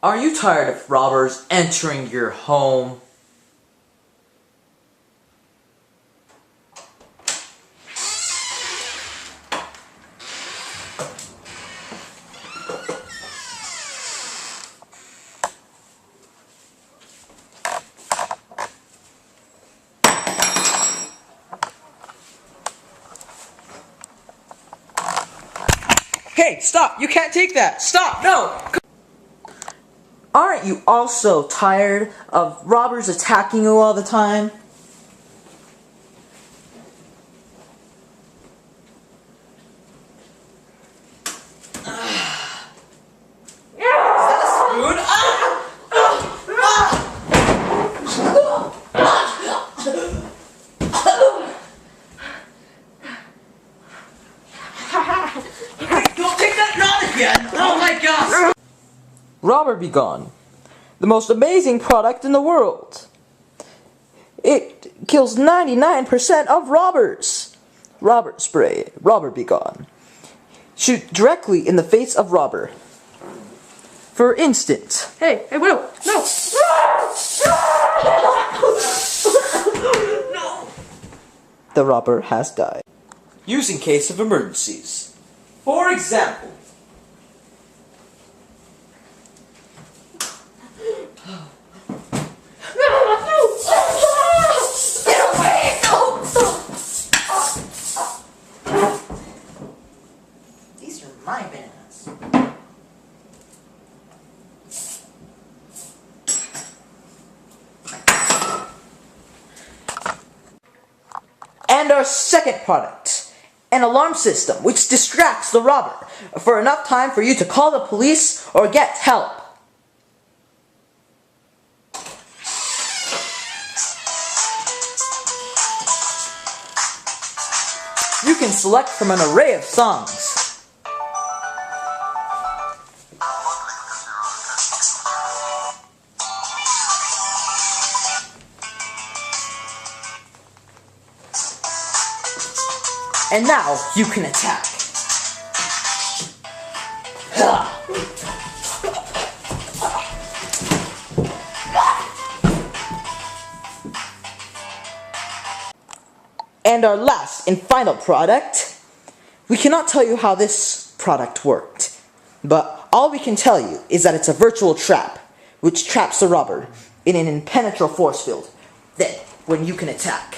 Are you tired of robbers entering your home? Hey, stop! You can't take that! Stop! No! Aren't you also tired of robbers attacking you all the time? Is that a spoon? Don't take that knot again! Oh my gosh! Robber Be Gone. The most amazing product in the world. It kills 99% of robbers. Robber spray. Robber Be Gone. Shoot directly in the face of robber. For instance. Hey, Widow, no! No! The robber has died. Used in case of emergencies. For example. These are my bananas. And our second product, an alarm system which distracts the robber for enough time for you to call the police or get help. You can select from an array of songs. And now you can attack. And our last and final product, we cannot tell you how this product worked, but all we can tell you is that it's a virtual trap, which traps the robber in an impenetrable force field. Then, when you can attack.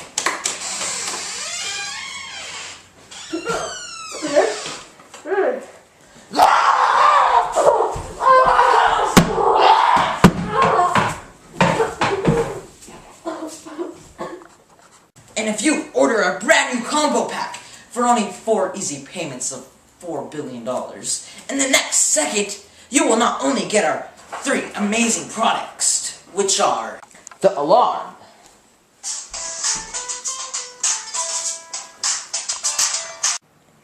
And if you order a brand new combo pack for only 4 easy payments of $4 billion, in the next second, you will not only get our 3 amazing products, which are the alarm,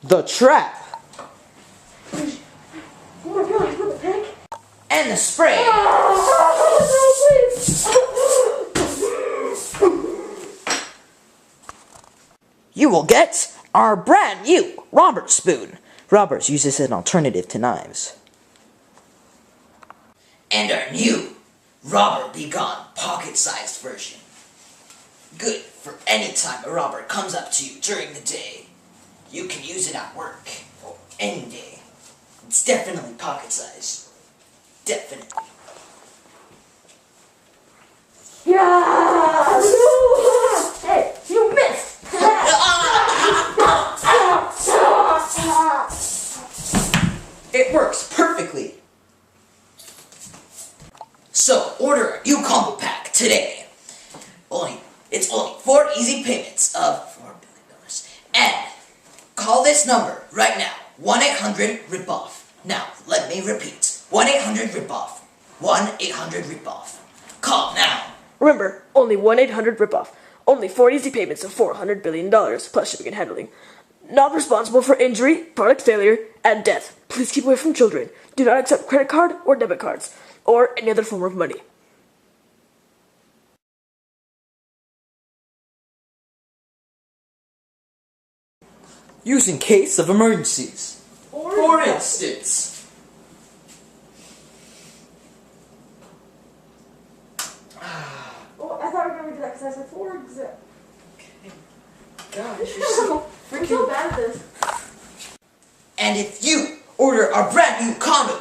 the trap, Oh my god, what the heck? and the spray. You will get our brand new robber spoon. Robbers use this as an alternative to knives. And our new Robber Be Gone pocket-sized version. Good for any time a robber comes up to you during the day. You can use it at work or any day. It's definitely pocket-sized. Definitely. Yeah! Hey, you missed! It works perfectly. So order a new combo pack today. It's only 4 easy payments of $4 billion. And call this number right now. 1-800-RIP-OFF. Now, let me repeat. 1-800-RIP-OFF. 1-800-RIP-OFF. Call now. Remember, only 1-800-RIP-OFF. Only 4 easy payments of $400 billion, plus shipping and handling. Not responsible for injury, product failure, and death. Please keep away from children. Do not accept credit card or debit cards, or any other form of money. Used in case of emergencies. For instance. gosh, you're so freaking bad at this. And if you order our brand new comic